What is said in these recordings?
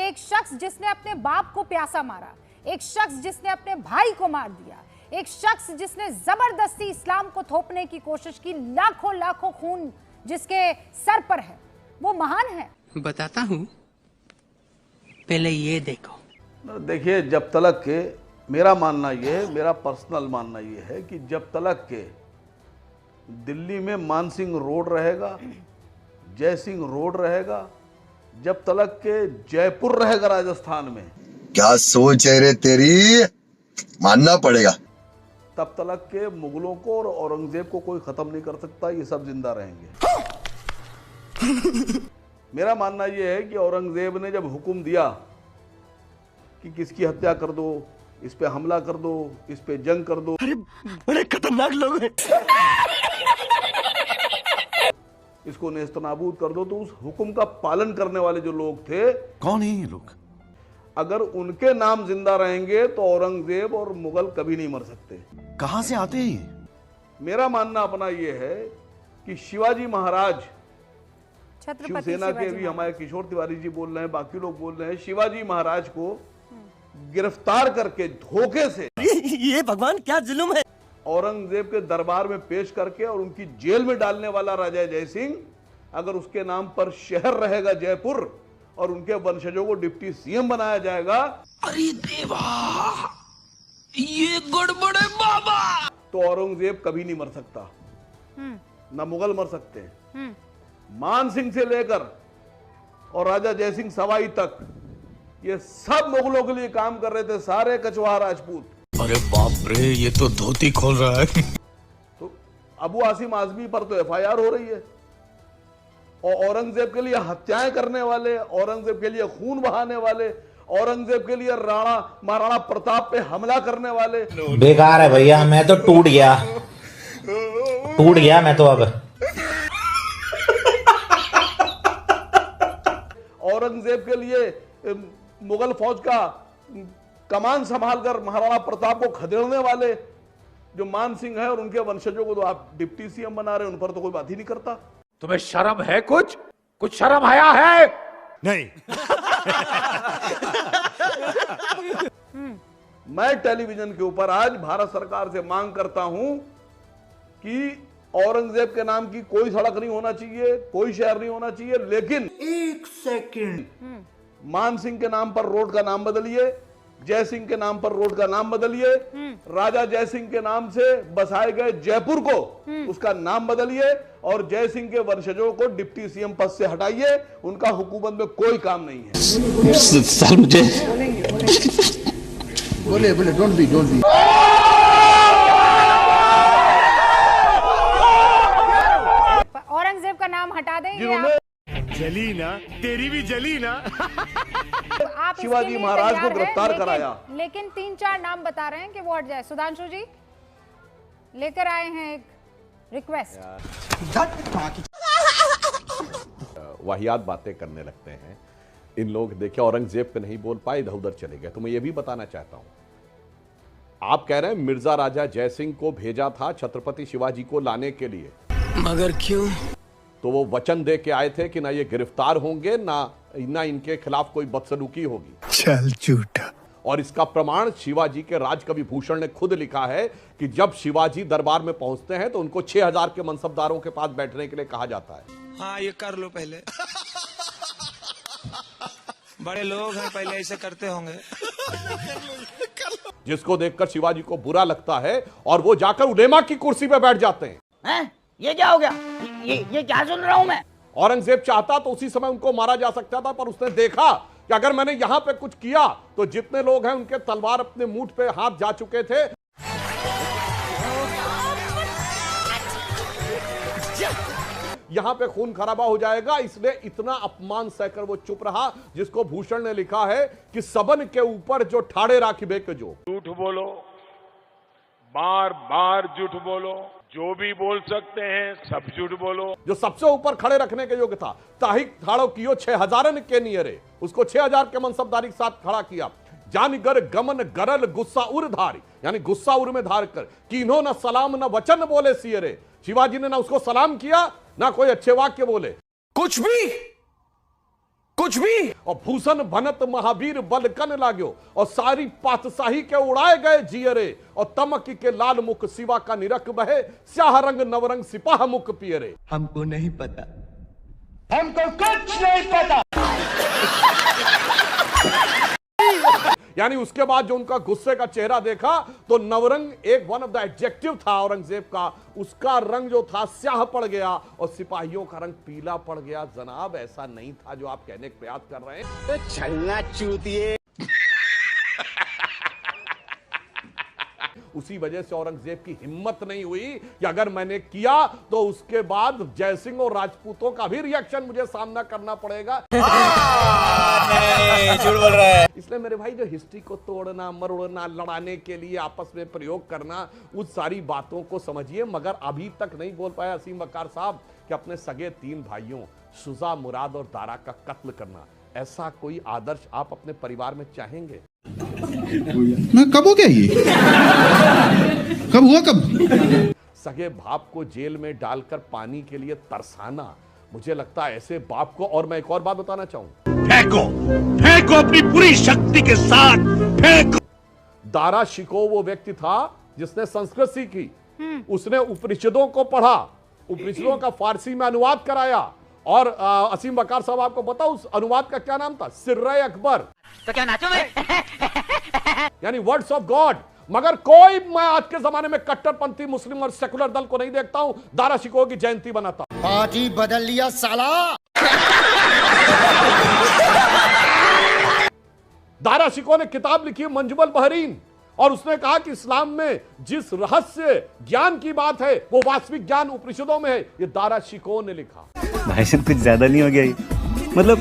एक शख्स जिसने अपने बाप को प्यासा मारा, एक शख्स जिसने अपने भाई को मार दिया, एक शख्स जिसने जबरदस्ती इस्लाम को थोपने की कोशिश की, लाखों लाखों खून जिसके सर पर है, वो महान है। बताता हूँ, पहले ये देखो। देखिए, जब तलक के मेरा मानना ये है, मेरा पर्सनल मानना ये है कि जब तलक के दिल्ली में मानसिंह रोड रहेगा, जयसिंह रोड रहेगा, जब तलक के जयपुर रहेगा राजस्थान में, क्या सोच है रे तेरी, मानना पड़ेगा, तब तलक के मुगलों को और औरंगजेब को कोई खत्म नहीं कर सकता। ये सब जिंदा रहेंगे। मेरा मानना यह है कि औरंगजेब ने जब हुक्म दिया कि किसकी हत्या कर दो, इस पे हमला कर दो, इस पे जंग कर दो, अरे बड़े खतरनाक लोग हैं, इसको नेस्तनाबूद कर दो, तो उस हुक्म का पालन करने वाले जो लोग थे, कौन है ये लोग? अगर उनके नाम जिंदा रहेंगे तो औरंगजेब और मुगल कभी नहीं मर सकते। कहां से आते हैं ये? मेरा मानना अपना ये है कि शिवाजी महाराज, शिवसेना के भी हमारे किशोर तिवारी जी बोल रहे हैं, बाकी लोग बोल रहे हैं, शिवाजी महाराज को गिरफ्तार करके धोखे से ये भगवान क्या जुल्म है, औरंगजेब के दरबार में पेश करके और उनकी जेल में डालने वाला राजा जयसिंह, अगर उसके नाम पर शहर रहेगा जयपुर और उनके वंशजों को डिप्टी सीएम बनाया जाएगा, अरे देवा, ये गड़बड़ है बाबा, तो औरंगजेब कभी नहीं मर सकता, ना मुगल मर सकते। मान सिंह से लेकर और राजा जयसिंह सवाई तक ये सब मुगलों के लिए काम कर रहे थे, सारे कछवाहा राजपूत। अरे बाप रे, ये तो धोती खोल रहा है। तो अबू आसिम आजमी पर तो एफआईआर हो रही है, और औरंगजेब के लिए हत्याएं करने वाले, औरंगजेब के लिए खून बहाने वाले, औरंगजेब के लिए राणा महाराणा प्रताप पे हमला करने वाले। बेकार है भैया, मैं तो टूट गया मैं तो अब। औरंगजेब के लिए मुगल फौज का कमान संभालकर महाराणा प्रताप को खदेड़ने वाले जो मान सिंह है और उनके वंशजों को तो आप डिप्टी सीएम बना रहे हैं, उन पर तो कोई बात ही नहीं करता। तुम्हें शर्म है? कुछ शर्म आया है? नहीं। मैं टेलीविजन के ऊपर आज भारत सरकार से मांग करता हूं कि औरंगजेब के नाम की कोई सड़क नहीं होना चाहिए, कोई शहर नहीं होना चाहिए, लेकिन एक सेकंड, मान सिंह के नाम पर रोड का नाम बदलिए, जय सिंह के नाम पर रोड का नाम बदलिए, राजा जय सिंह के नाम से बसाए गए जयपुर को उसका नाम बदलिए, और जय सिंह के वंशजों को डिप्टी सीएम पद से हटाइए। उनका हुकूमत में कोई काम नहीं है। सर मुझे बोले डोंट बी औरंगजेब का नाम हटा देंगे जिन्होंने जली ना, तेरी भी जली ना। आप शिवाजी महाराज को गिरफ्तार कराया, लेकिन 3-4 नाम बता रहे हैं कि वो हट जाए। सुधांशु जी लेकर आए हैं एक रिक्वेस्ट। वाहियात बातें करने लगते हैं इन लोग। देखिए, औरंगजेब पे नहीं बोल पाए, इधर उधर चले गए। तो मैं ये भी बताना चाहता हूं, आप कह रहे हैं मिर्जा राजा जयसिंह को भेजा था छत्रपति शिवाजी को लाने के लिए, मगर क्यों? तो वो वचन दे के आए थे कि ना ये गिरफ्तार होंगे, ना इनके खिलाफ कोई बदसलूकी होगी। चल झूठा। और इसका प्रमाण शिवाजी के राजकवि भूषण ने खुद लिखा है कि जब शिवाजी दरबार में पहुंचते हैं तो उनको 6000 के मनसबदारों के पास बैठने के लिए कहा जाता है। हाँ, ये कर लो पहले। बड़े लोग हैं, पहले ऐसे करते होंगे। जिसको देखकर शिवाजी को बुरा लगता है और वो जाकर उलेमा की कुर्सी पे बैठ जाते हैं। ये क्या हो गया? ये क्या सुन रहा हूं मैं? औरंगजेब चाहता तो उसी समय उनको मारा जा सकता था, पर उसने देखा कि अगर मैंने यहां पे कुछ किया तो जितने लोग हैं उनके तलवार अपने मुंह पे हाथ जा चुके थे। यहां पे खून खराबा हो जाएगा, इसलिए इतना अपमान सहकर वो चुप रहा, जिसको भूषण ने लिखा है कि सबन के ऊपर जो ठाड़े राखिबे के जो। झूठ बोलो, बार बार झूठ बोलो, जो भी बोल सकते हैं सब झूठ बोलो। जो सबसे ऊपर खड़े रखने के योग्य था, ताहिक ठाड़ो कियो 6000 के नियरे, उसको 6000 के मनसबदारी के साथ खड़ा किया। जानगर गमन गरल गुस्सा उर धारी, यानी गुस्सा उर में धार कर, कीन्हो न सलाम न वचन बोले सियरे। शिवाजी ने ना उसको सलाम किया, ना कोई अच्छे वाक्य बोले, कुछ भी कुछ भी। और भूषण भनत महावीर बलकन लाग्यो, और सारी पातशाही के उड़ाए गए जियरे, और तमक के लाल मुख सिवा का निरख बहे, स्याह रंग नवरंग सिपाह मुख पियरे। हमको नहीं पता। यानी उसके बाद जो उनका गुस्से का चेहरा देखा तो नवरंग एक वन ऑफ द एडजेक्टिव था औरंगजेब का, उसका रंग जो था स्याह पड़ गया और सिपाहियों का रंग पीला पड़ गया। जनाब ऐसा नहीं था जो आप कहने का प्रयास कर रहे हैं। छलना चूतिए। उसी वजह से औरंगजेब की हिम्मत नहीं हुई कि अगर मैंने किया तो उसके बाद जयसिंह और राजपूतों का भी रिएक्शन मुझे सामना करना पड़ेगा। नहीं, झूठ बोल रहा है। इसलिए मेरे भाई जो हिस्ट्री को तोड़ना मरोड़ना लड़ाने के लिए आपस में प्रयोग करना, उस सारी बातों को समझिए। मगर अभी तक नहीं बोल पाया असीम वकार साहब कि अपने सगे 3 भाइयों शुजा, मुराद और दारा का कत्ल करना, ऐसा कोई आदर्श आप अपने परिवार में चाहेंगे? मैं कब हो गया ये? कब हुआ कब? सगे बाप को जेल में डालकर पानी के लिए तरसाना, मुझे लगता है ऐसे बाप को। और मैं एक और बात बताना चाहूं, फेंको, फेंको अपनी पूरी शक्ति के साथ फेंको। दारा शिकोह वो व्यक्ति था जिसने संस्कृत सीखी, उसने उपनिषदों को पढ़ा, उपनिषदों का फारसी में अनुवाद कराया। और असीम वकार साहब आपको पता उस अनुवाद का क्या नाम था? सिर्रे अकबर। तो क्या नाचो मैं? यानी वर्ड्स ऑफ गॉड। मगर कोई, मैं आज के जमाने में कट्टरपंथी मुस्लिम और सेकुलर दल को नहीं देखता हूं दारा शिकोह की जयंती बनाता। पार्टी बदल लिया साला। दारा शिकोह ने किताब लिखी है मंजमल बहरीन, और उसने कहा कि इस्लाम में जिस रहस्य ज्ञान की बात है वो वास्तविक ज्ञान उपनिषदों में है। ये दारा शिकोह ने लिखा। भाई साहब कुछ ज्यादा नहीं हो गया ये? मतलब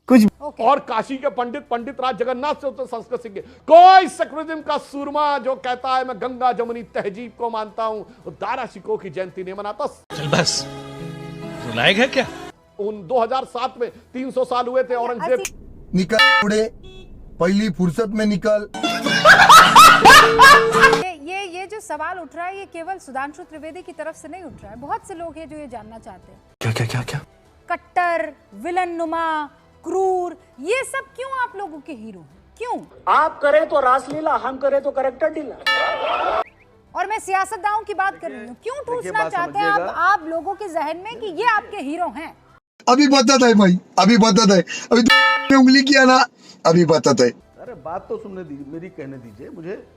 कुछ। और काशी के पंडित राज जगन्नाथ से उसने संस्कृत सीखे। कोई सेकुलरिज्म का सूरमा जो कहता है मैं गंगा जमुनी तहजीब को मानता हूं, वो दारा शिकोह की जयंती नहीं मनाता। चल बस, रुलाएगा क्या? उन 2007 में 300 साल हुए थे औरंगजेब। निकल उड़े, पहली फुर्सत में निकल। ये जो सवाल उठ रहा है ये केवल सुधांशु त्रिवेदी की तरफ से नहीं उठ रहा है, बहुत से लोग हैं जो ये जानना चाहते हैं। क्या क्या क्या क्या? कट्टर, विलन नुमा, क्रूर, ये सब क्यों आप लोगों के हीरो हैं? क्यों? आप करें तो रासलीला, हम करें तो कैरेक्टर डीला। और मैं सियासतदानों की बात कर रही हूँ। क्यों ठूसना चाहते हैं आप लोगों के जहन में कि ये आपके हीरो हैं? अभी बताता है भाई, अभी बताता है। अभी उंगली किया ना, अभी बताता है। अरे बात तो सुनने दीजिए, मेरी कहने दीजिए मुझे।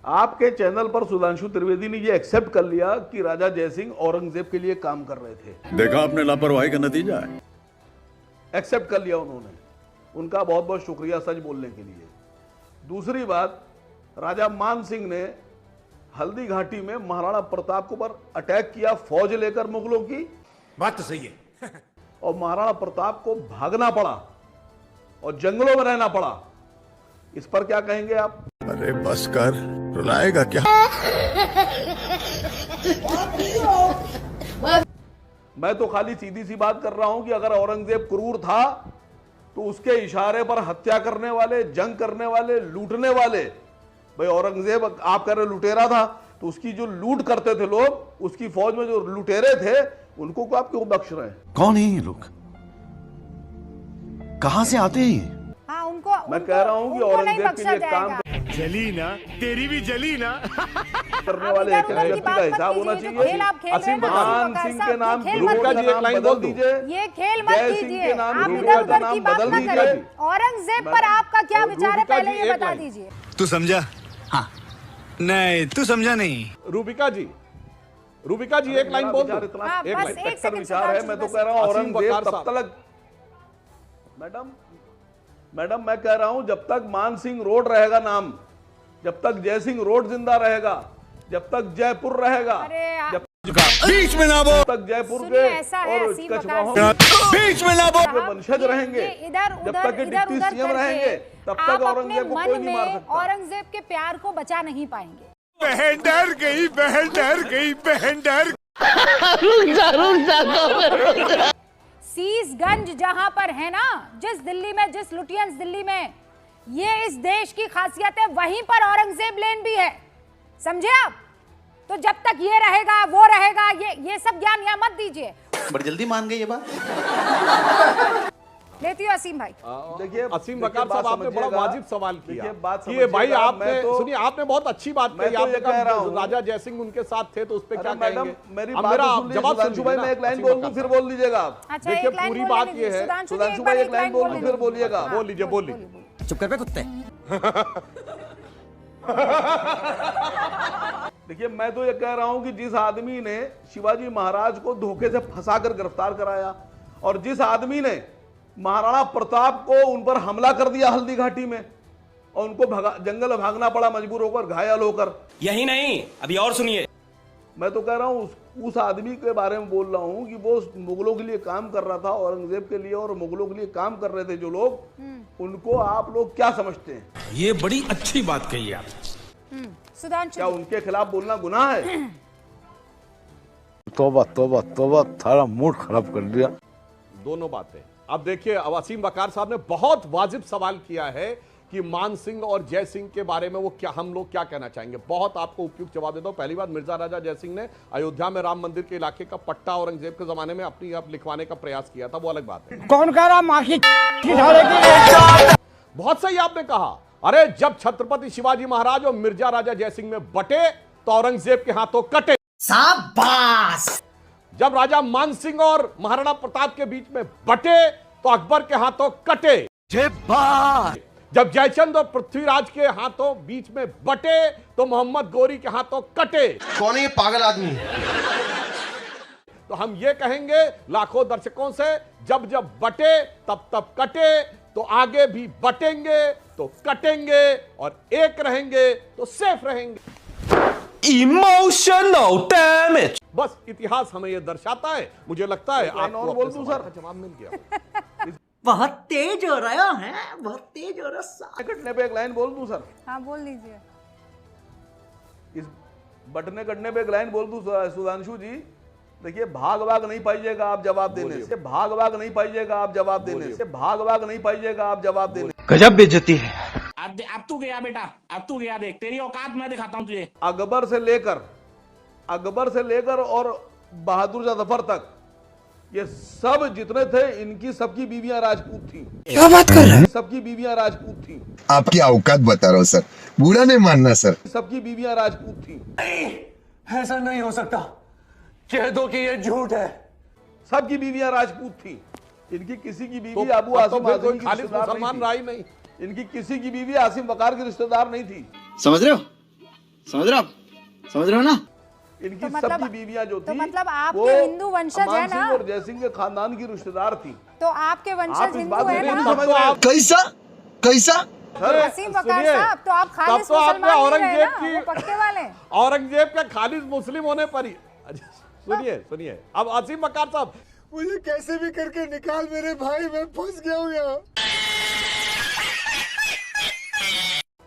आपके चैनल पर सुधांशु त्रिवेदी ने ये एक्सेप्ट कर लिया कि राजा जयसिंह औरंगजेब के लिए काम कर रहे थे। देखा आपने लापरवाही का नतीजा है। एक्सेप्ट कर लिया उन्होंने, उनका बहुत बहुत शुक्रिया सच बोलने के लिए। दूसरी बात, राजा मान सिंह ने हल्दी घाटी में महाराणा प्रताप के ऊपर अटैक किया फौज लेकर मुगलों की। बात तो सही है। और महाराणा प्रताप को भागना पड़ा और जंगलों में रहना पड़ा। इस पर क्या कहेंगे आप? अरे बस कर, रुलाएगा क्या? मैं तो खाली सीधी सी बात कर रहा हूं कि अगर औरंगजेब क्रूर था तो उसके इशारे पर हत्या करने वाले, जंग करने वाले, लूटने वाले, भाई औरंगजेब आप कह रहे लुटेरा था, तो उसकी जो लूट करते थे लोग, उसकी फौज में जो लुटेरे थे, उनको आप क्यों बख्श रहे हैं? कौन है ये लोग? कहां से आते हैं? हाँ, उनको मैं कह रहा हूं कि औरंगजेब के लिए काम जली ना, तेरी भी जली ना। करने वाले एक व्यक्ति का हिसाब होना चाहिए। असीम मान सिंह के नाम रूबिका जी एक लाइन बोल दीजिए। ये खेल मत कीजिए, आप इधर उधर की बात ना करें। औरंगजेब पर आपका क्या विचार है, पहले ये बता दीजिए। तू समझा? हाँ। नहीं, तू समझा नहीं। रूबिका जी एक लाइन बोल दो। एक लाइन विचार है। मैं तो कह रहा हूँ औरंगजेब तब तक, मैडम मैं कह रहा हूं जब तक मान सिंह रोड रहेगा नाम, जब तक जयसिंह रोड जिंदा रहेगा, जब तक जयपुर रहेगा, जब बीच में ना बोल, तक जयपुर के और कछवाहों बीच में ना बोल, वंशज रहेंगे, जब तक के डिप्टी सीएम रहेंगे, तब तक औरंगजेब को कोई नहीं मार सकता। औरंगजेब के प्यार को बचा नहीं पाएंगे। बहन डर गई, बहन डर गई, बहन डर। सीसगंज जहां पर है ना, जिस दिल्ली में, जिस लुटियंस दिल्ली में, ये इस देश की खासियत है, वहीं पर औरंगजेब लेन भी है, समझे आप? तो जब तक ये रहेगा वो रहेगा, ये सब ज्ञान यहां मत दीजिए। बड़ी जल्दी मान गई ये बात। लेती हूँ असीम भाई। देखिए असीम वकार साहब, आपने बड़ा वाजिब सवाल किया। देखिए बात कि ये भाई समझिएगा, आपने मैं तो- सुनिए, आपने बहुत अच्छी बात मैं कही। तो आपने ये कह रहा कहा हूं। राजा जयसिंह उनके साथ थे तो उस पर क्या मैडम कहेंगे? मेरी अब बात मेरा तो आप सुन लीजिए, जवाब सुन सुधांशु भाई, लीजिए मैं एक ना, लाइन असीम बोल दूं वकार फिर साहब। बोल लीजिएगा आप। अच्छा, देखिए, एक लाइन पूरी बोलने बात दीजिए। ये है। सुधांशु जी, सुधांशु एक बार भाई, एक एक लाइन लाइन बोल बोलने दूं, फिर दीजिए। बोलिएगा। हाँ, बोल लीजिए, बोल लीजिए। चुप कर पे कुत्ते। देखिए मैं तो ये कह रहा हूं कि जिस आदमी ने शिवाजी महाराज को धोखे से फंसाकर गिरफ्तार कराया और जिस आदमी ने महाराणा प्रताप को उन पर हमला कर दिया हल्दी घाटी में और उनको जंगल भागना पड़ा मजबूर होकर, घायल होकर। यही नहीं, अभी और सुनिए। मैं तो कह रहा हूं उस आदमी के बारे में बोल रहा हूं कि वो मुगलों के लिए काम कर रहा था, औरंगजेब के लिए और मुगलों के लिए काम कर रहे थे जो लोग, उनको आप लोग क्या समझते हैं? ये बड़ी अच्छी बात कही आप। सुधांशु क्या उनके खिलाफ बोलना गुनाह है? तौबा तौबा तौबा, थारा मूड खराब कर दिया। दोनों बातें। अब देखिए, अब असीम वकार साहब ने बहुत वाजिब सवाल किया है कि मान सिंह और जय सिंह के बारे में वो क्या, हम लोग क्या कहना चाहेंगे। बहुत आपको उपयुक्त जवाब देता हूं। पहली बात, मिर्जा राजा जय सिंह ने अयोध्या में राम मंदिर के इलाके का पट्टा औरंगजेब के जमाने में अपनी आप लिखवाने का प्रयास किया था, वो अलग बात है। कौन कह रहा माखी बहुत सही आपने कहा। अरे जब छत्रपति शिवाजी महाराज और मिर्जा राजा जय सिंह में बटे तो औरंगजेब के हाथों कटे। शाबाश। जब राजा मान सिंह और महाराणा प्रताप के बीच में बटे तो अकबर के हाथों कटे। जब जयचंद और पृथ्वीराज के हाथों बीच में बटे तो मोहम्मद गोरी के हाथों कटे। कौन है ये पागल आदमी? तो हम ये कहेंगे लाखों दर्शकों से, जब जब बटे तब तब कटे, तो आगे भी बटेंगे तो कटेंगे और एक रहेंगे तो सेफ रहेंगे। Emotional damage. बस इतिहास हमें यह दर्शाता है। मुझे लगता है आपको और अपने बोल दूं सवाल सर? का जवाब मिल गया। बहुत तेज हो रहा है, बहुत तेज हो रहा। कटने पे एक लाइन बोल दूं सर? हाँ, बोल दीजिए। इस बटने कटने पे एक लाइन बोल दूं सुधांशु जी? देखिए, भाग भाग नहीं पाइएगा आप जवाब देने से, भाग भाग नहीं पाइएगा आप जवाब देने से, भाग भाग नहीं पाइएगा आप जवाब देने। गजब बेइज्जती है। अब तू गया बेटा, अब तू गया, देख तेरी औकात मैं दिखाता हूँ तुझे। अकबर से लेकर और बहादुर शाह जफर तक, ये सब जितने थे, इनकी सबकी बीवियां राजपूत थी। क्या बात कर रहे हैं? सबकी बीवियां राजपूत थी। आपकी औकात बता रहा हूँ सर, बुरा नहीं मानना सर। सबकी बीवियां राजपूत थी। ऐसा नहीं हो सकता, कह दो कि ये झूठ है। सबकी बीवियां राजपूत थी। इनकी किसी की बीवी तो अबू अब तो आसिम फिर आजमी कोई की खालिद रिश्तेदार नहीं मुसलमान थी। रहा ही नहीं। इनकी किसी की बीवी आसिम वकार की रिश्तेदार नहीं थी। समझ रहे हो? समझ रहे हो आप? समझ रहे हो ना? इनकी तो मतलब- सबकी बीवियां जो थी, तो मतलब आपके वो हिंदू वंशज अमान है सिंह ना? और जयसिंह के खानदान की रिश्तेदार थी। तो आपके आप वंशज इस हिंदू बात को है नहीं ना? समझ रहे हैं। कैसा कैसा? असीम वकार सुनिए, साहब, तो आप खालिद तब तो आपने मुसलमान नहीं रहे औरंगजेब ना, की- वो पक्के वाले। औरंगजेब का खालिद मुस्लिम होने पर ही। सुनिए अब असीम वकार साहब, मुझे कैसे भी करके निकाल मेरे भाई, मैं फंस गया हूँ यहाँ।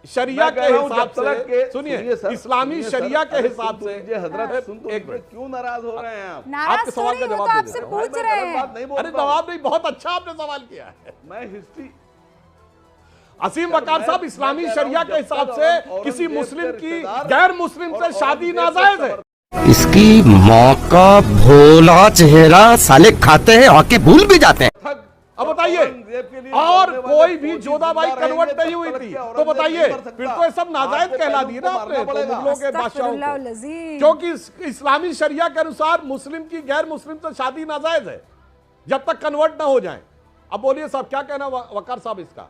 शरिया मैं के कह रहा हूं, हिसाब जब तक के- से सुनिए, सर, इस्लामी सुनिए सर, शरिया के अरे हिसाब सुन तो से लीजिए हजरत, सुन तो एक लीजिए, मिनट। क्यों नाराज हो रहे हैं आप? नाराज आपके सवाल का थोड़ी, वो जवाब तो दे आपसे देता हूं। पूछ मैं रहे गलत बात हैं। नहीं अरे बोलता हूं। जवाब नहीं, बहुत अच्छा आपने सवाल किया है। मैं हिस्ट्री असीम सर, वकार मैं- साहब, मैं इस्लामी कह रहा हूं, शरिया के जब हिसाब तक से औरंगजेब किसी के मुस्लिम की रिश्तेदार गैर मुस्लिम और से शादी औरंगजेब के नाजायज है। इसकी माँ का भोला चेहरा साले खाते हैं आके भूल भी जाते हैं। थक अब बताइए, औरंगजेब के लिए और लड़ने वाले कोई भी फौजी जोधाबाई जिंदा कन्वर्ट रहेंगे नहीं तब हुई तक थी, कि तो औरंगजेब बताइए नहीं मर सकता। फिर तो ये सब नाजायज आपको कहला पहले दिए ना उनको आपने, मारना तो पड़ेगा। मुगलों के बादशाहों अस्तगफिरुल्लाह को। लजीज। क्योंकि इस्लामी शरिया के अनुसार मुस्लिम की गैर मुस्लिम से शादी नाजायज है जब तक कन्वर्ट ना हो जाए। अब बोलिए साहब, क्या कहना वकार साहब इसका?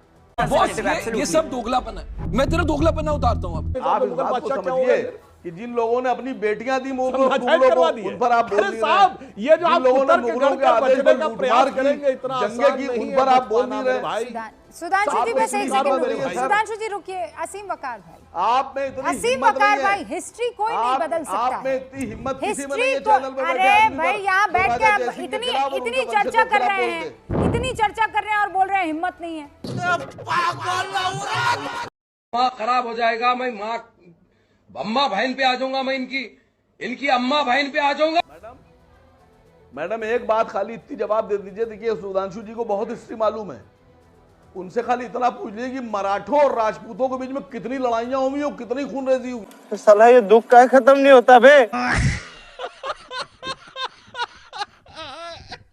ये सब दोगलापन है, मैं तेरा दोगलापन उतारता हूँ अब। आप इस मुगल बात को बादशाह क्या हो समझिए गए? कि जिन लोगों ने अपनी बेटियां दी नाजायज करवा दिए। उन पर आप बोल अरे नहीं साहब, रहे। ये जो जिन आप लोगों ने उतर के मुगलों गढ़ के के आदेश बचने पर का लूटमार प्रयास की, करेंगे, इतना जंगे आसान की, नहीं उन है पर आप बच बोल पाना नहीं मेरे रहे। भाई। सुधांशु जी, आपको बस एक स्वीकार सेकंड करिए, रुकिए। सर। सुधांशु जी रुकिए। असीम वकार भाई, आप में इतनी असीम हिम्मत वकार नहीं है। भाई, हिस्ट्री कोई नहीं बदल सकता आप में है। इतनी हिम्मत किसी में हिस्ट्री नहीं है को, चैनल पे बैठे अरे आदमी भाई पर यहाँ बैठ राजा के जयसिंह के इतनी खिलाफ और इतनी उनके वंशज चर्चा के कर खिलाफ रहे बोल हैं, दे। इतनी चर्चा कर रहे हैं और बोल रहे हैं हिम्मत नहीं है। माँ खराब हो जाएगा, मैं माँ अम्मा बहन पे आ जाऊंगा, मैं इनकी अम्मा बहन पे आ जाऊंगा। मैडम एक बात खाली इतनी जवाब दे दीजिए। देखिए, सुधांशु जी को बहुत हिस्ट्री मालूम है, उनसे खाली इतना पूछ लीजिए कि मराठों और राजपूतों के बीच में कितनी लड़ाइयां हुई और कितनी खूनरेजी हुई। साला ये दुख का खत्म नहीं होता बे।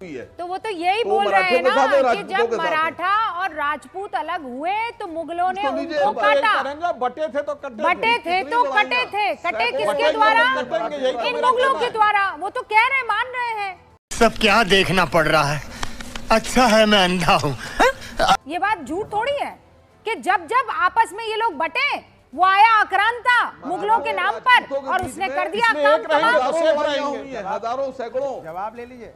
तो वो तो यही तो बोल रहे हैं मराठियों के ना साथ है, कि राजपूतों जब के साथ है। मराठा और राजपूत अलग हुए तो मुगलों ने उसको लीजिए, उनको हम तो यही काटा। करेंगे, बटे थे तो कटे बटे थे तो कटे थे, कटे किसके द्वारा? इन मुगलों के द्वारा। वो तो कह रहे, मान रहे हैं। सब क्या देखना पड़ रहा है, अच्छा है मैं अंधा हूँ। ये बात झूठ थोड़ी है कि जब जब आपस में ये लोग बटे, वो आया आक्रांता मुगलों के नाम पर और उसने कर दिया काम तमाम। हजारों सैकड़ों। जवाब ले लीजिए।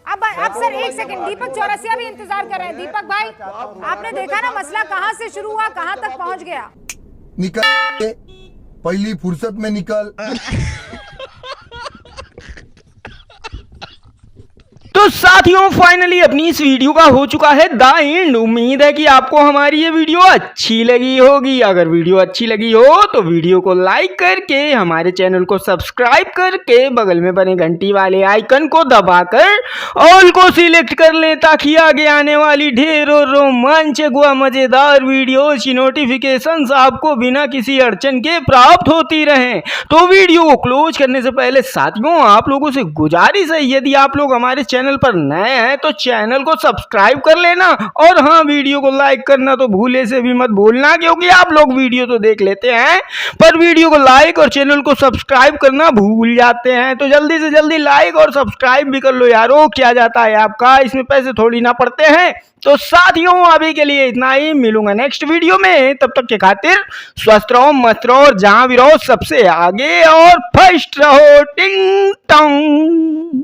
अब सर एक सेकंड, दीपक चौरसिया भी इंतजार कर रहे हैं। दीपक भाई, आपने देखा ना मसला कहां से शुरू हुआ, कहां तक पहुंच गया? निकल, पहली फुर्सत में निकल। तो साथियों फाइनली अपनी इस वीडियो का हो चुका है द एंड। उम्मीद है कि आपको हमारी ये वीडियो अच्छी लगी होगी। अगर वीडियो अच्छी लगी हो तो वीडियो को लाइक करके, हमारे चैनल को सब्सक्राइब करके, बगल में बने घंटी वाले आइकन को दबाकर ऑल को सिलेक्ट कर लें, ताकि आगे आने वाली ढेरों रोमांचक व मजेदार वीडियोज की नोटिफिकेशंस आपको बिना किसी अड़चन के प्राप्त होती रहें। तो वीडियो को क्लोज करने से पहले साथियों आप लोगों से गुजारिश है, यदि आप लोग हमारे चैनल पर नए हैं तो चैनल को सब्सक्राइब कर लेना, और हाँ वीडियो को लाइक करना तो भूले से भी मत भूलना, क्योंकि आप लोग वीडियो तो देख लेते हैं पर वीडियो को लाइक और चैनल को सब्सक्राइब करना भूल जाते हैं। तो जल्दी से जल्दी लाइक और सब्सक्राइब भी कर लो यारो, क्या जाता है आपका, इसमें पैसे थोड़ी ना पड़ते हैं। तो साथियों अभी के लिए इतना ही, मिलूंगा नेक्स्ट वीडियो में, तब तक के खातिर स्वस्थ रहो, मस्त रहो और जहां भी रहो सबसे आगे और फर्स्ट रहो। टिंग टोंग।